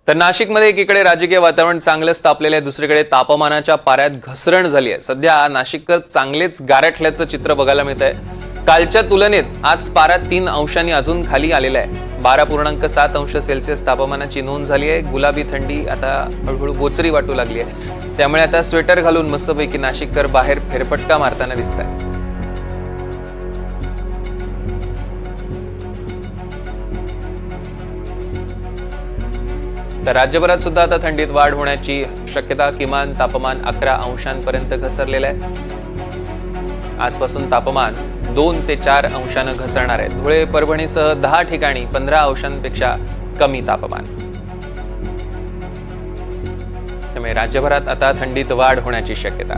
तर नाशिकमध्ये एकीकडे राजकीय वातावरण चांगलंच तापलेलं आहे, दुसरीकडे तापमानाच्या पाऱ्यात घसरण झाली आहे। सध्या नाशिककर चांगलेच गारठल्याचं चित्र बघायला मिळत आहे। कालच्या तुलनेत आज पारा 3 अंशांनी अजून खाली आलेला आहे। 12.7 अंश सेल्सिअस तापमानाची नोंद झाली आहे। गुलाबी थंडी आता हळूहळू बोचरी वाटू लागली आहे, त्यामुळे आता स्वेटर घालून मस्तपैकी नाशिककर बाहेर फेरफटका मारताना दिसतात। तर राज्यभरात सुद्धा आता थंडीत वाढ होण्याची शक्यता, किमान तापमान 11 अंशांपर्यंत घसरलेलं आहे। आजपासून तापमान 2 ते 4 अंशांनी घसरणार आहे। धुळे, परभणीसह 10 ठिकाणी 15 अंशांपेक्षा कमी तापमान। त्यामुळे राज्यभरात आता थंडीत वाढ होण्याची शक्यता।